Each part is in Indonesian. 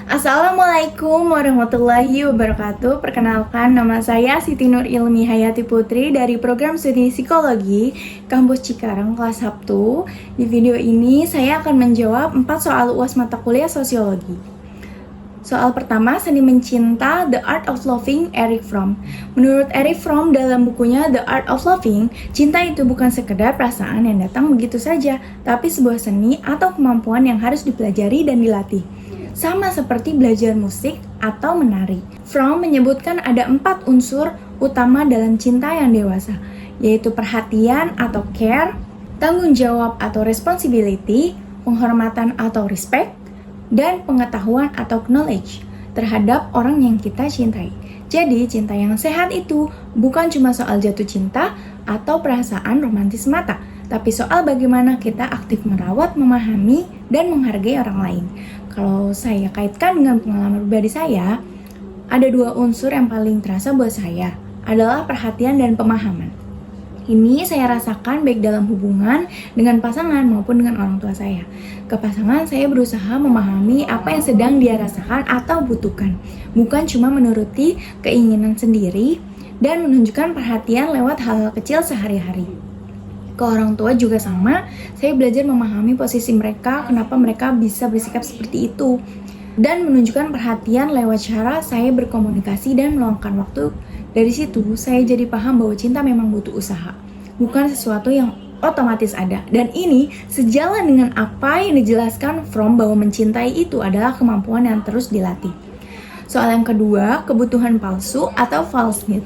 Assalamualaikum warahmatullahi wabarakatuh. Perkenalkan, nama saya Siti Nur Ilmi Hayati Putri dari program studi psikologi Kampus Cikarang kelas 1. Di video ini saya akan menjawab 4 soal UAS mata kuliah sosiologi. Soal pertama, Seni Mencinta, The Art of Loving, Erich Fromm. Menurut Erich Fromm dalam bukunya The Art of Loving, cinta itu bukan sekedar perasaan yang datang begitu saja, tapi sebuah seni atau kemampuan yang harus dipelajari dan dilatih. Sama seperti belajar musik atau menari. Fromm menyebutkan ada 4 unsur utama dalam cinta yang dewasa, yaitu perhatian atau care, tanggung jawab atau responsibility, penghormatan atau respect, dan pengetahuan atau knowledge terhadap orang yang kita cintai. Jadi, cinta yang sehat itu bukan cuma soal jatuh cinta atau perasaan romantis mata, tapi soal bagaimana kita aktif merawat, memahami, dan menghargai orang lain. Kalau saya kaitkan dengan pengalaman pribadi saya, ada 2 unsur yang paling terasa buat saya, adalah perhatian dan pemahaman. Ini saya rasakan baik dalam hubungan dengan pasangan maupun dengan orang tua saya. Ke pasangan, saya berusaha memahami apa yang sedang dia rasakan atau butuhkan, bukan cuma menuruti keinginan sendiri dan menunjukkan perhatian lewat hal-hal kecil sehari-hari. Ke orang tua juga sama, saya belajar memahami posisi mereka, kenapa mereka bisa bersikap seperti itu, dan menunjukkan perhatian lewat cara saya berkomunikasi dan meluangkan waktu. Dari situ, saya jadi paham bahwa cinta memang butuh usaha, bukan sesuatu yang otomatis ada. Dan ini sejalan dengan apa yang dijelaskan Fromm bahwa mencintai itu adalah kemampuan yang terus dilatih. Soal yang kedua, kebutuhan palsu atau false need.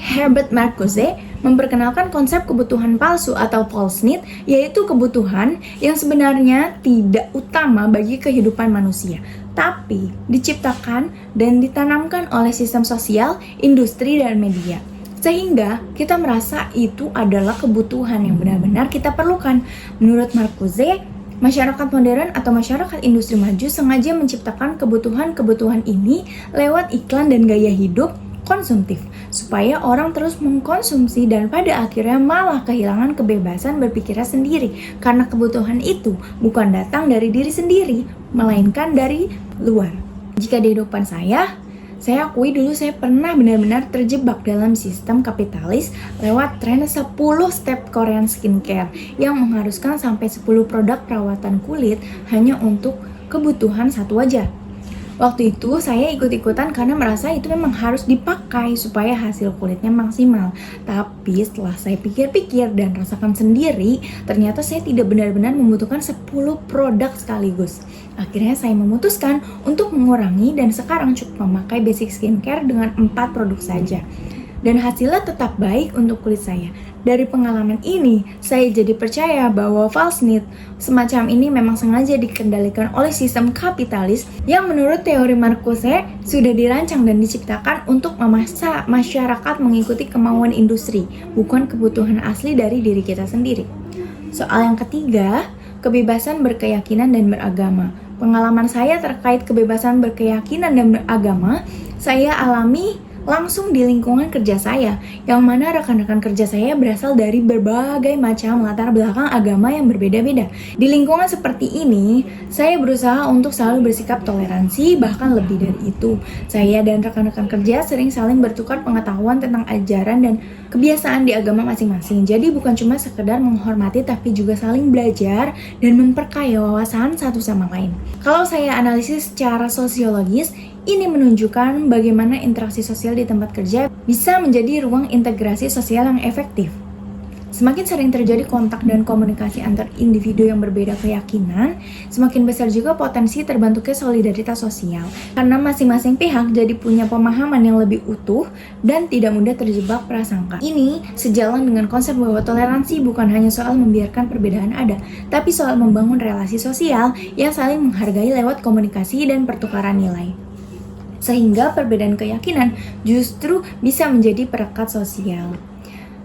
Herbert Marcuse memperkenalkan konsep kebutuhan palsu atau false need, yaitu kebutuhan yang sebenarnya tidak utama bagi kehidupan manusia, tapi diciptakan dan ditanamkan oleh sistem sosial, industri, dan media. Sehingga kita merasa itu adalah kebutuhan yang benar-benar kita perlukan. Menurut Marcuse, masyarakat modern atau masyarakat industri maju sengaja menciptakan kebutuhan-kebutuhan ini lewat iklan dan gaya hidup konsumtif, supaya orang terus mengkonsumsi dan pada akhirnya malah kehilangan kebebasan berpikirnya sendiri, karena kebutuhan itu bukan datang dari diri sendiri, melainkan dari luar. Jika di kehidupan saya akui dulu saya pernah benar-benar terjebak dalam sistem kapitalis lewat tren 10 step Korean skincare yang mengharuskan sampai 10 produk perawatan kulit hanya untuk kebutuhan satu wajah. Waktu itu saya ikut-ikutan karena merasa itu memang harus dipakai supaya hasil kulitnya maksimal. Tapi setelah saya pikir-pikir dan rasakan sendiri, ternyata saya tidak benar-benar membutuhkan 10 produk sekaligus. Akhirnya saya memutuskan untuk mengurangi dan sekarang cukup memakai basic skincare dengan 4 produk saja. Dan hasilnya tetap baik untuk kulit saya. Dari pengalaman ini, saya jadi percaya bahwa false need semacam ini memang sengaja dikendalikan oleh sistem kapitalis yang menurut teori Marcuse sudah dirancang dan diciptakan untuk memaksa masyarakat mengikuti kemauan industri, bukan kebutuhan asli dari diri kita sendiri. Soal yang ketiga, kebebasan berkeyakinan dan beragama. Pengalaman saya terkait kebebasan berkeyakinan dan beragama, saya alami langsung di lingkungan kerja saya, yang mana rekan-rekan kerja saya berasal dari berbagai macam latar belakang agama yang berbeda-beda. Di lingkungan seperti ini, saya berusaha untuk selalu bersikap toleransi, bahkan lebih dari itu. Saya dan rekan-rekan kerja sering saling bertukar pengetahuan tentang ajaran dan kebiasaan di agama masing-masing. Jadi bukan cuma sekedar menghormati, tapi juga saling belajar dan memperkaya wawasan satu sama lain. Kalau saya analisis secara sosiologis, ini menunjukkan bagaimana interaksi sosial di tempat kerja bisa menjadi ruang integrasi sosial yang efektif. Semakin sering terjadi kontak dan komunikasi antar individu yang berbeda keyakinan, semakin besar juga potensi terbentuknya solidaritas sosial. Karena masing-masing pihak jadi punya pemahaman yang lebih utuh dan tidak mudah terjebak prasangka. Ini sejalan dengan konsep bahwa toleransi bukan hanya soal membiarkan perbedaan ada, tapi soal membangun relasi sosial yang saling menghargai lewat komunikasi dan pertukaran nilai. Sehingga perbedaan keyakinan justru bisa menjadi perekat sosial.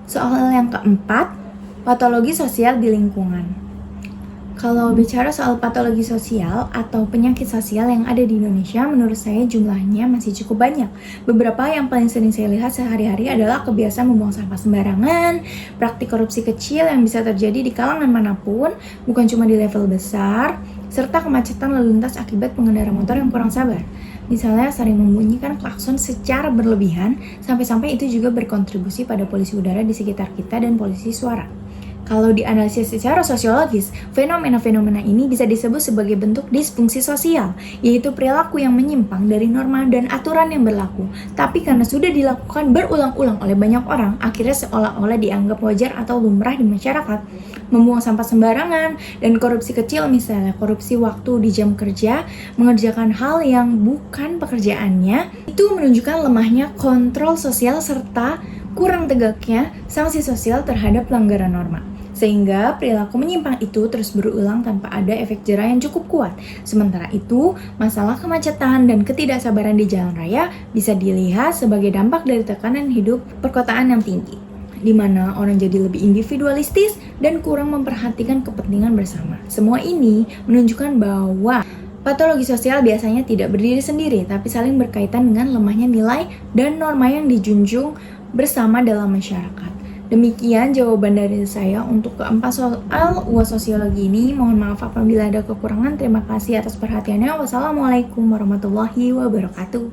Soal yang keempat, patologi sosial di lingkungan. Kalau bicara soal patologi sosial atau penyakit sosial yang ada di Indonesia, menurut saya jumlahnya masih cukup banyak. Beberapa yang paling sering saya lihat sehari-hari adalah kebiasaan membuang sampah sembarangan, praktik korupsi kecil yang bisa terjadi di kalangan manapun, bukan cuma di level besar, serta kemacetan lalu lintas akibat pengendara motor yang kurang sabar. Misalnya sering membunyikan klakson secara berlebihan, sampai-sampai itu juga berkontribusi pada polusi udara di sekitar kita dan polusi suara. Kalau dianalisis secara sosiologis, fenomena-fenomena ini bisa disebut sebagai bentuk disfungsi sosial, yaitu perilaku yang menyimpang dari norma dan aturan yang berlaku. Tapi karena sudah dilakukan berulang-ulang oleh banyak orang, akhirnya seolah-olah dianggap wajar atau lumrah di masyarakat. Membuang sampah sembarangan, dan korupsi kecil misalnya korupsi waktu di jam kerja, mengerjakan hal yang bukan pekerjaannya, itu menunjukkan lemahnya kontrol sosial serta kurang tegaknya sanksi sosial terhadap pelanggaran norma. Sehingga perilaku menyimpang itu terus berulang tanpa ada efek jera yang cukup kuat. Sementara itu, masalah kemacetan dan ketidaksabaran di jalan raya bisa dilihat sebagai dampak dari tekanan hidup perkotaan yang tinggi, di mana orang jadi lebih individualistis dan kurang memperhatikan kepentingan bersama. Semua ini menunjukkan bahwa patologi sosial biasanya tidak berdiri sendiri, tapi saling berkaitan dengan lemahnya nilai dan norma yang dijunjung bersama dalam masyarakat. Demikian jawaban dari saya untuk keempat soal UAS sosiologi ini. Mohon maaf apabila ada kekurangan. Terima kasih atas perhatiannya. Wassalamualaikum warahmatullahi wabarakatuh.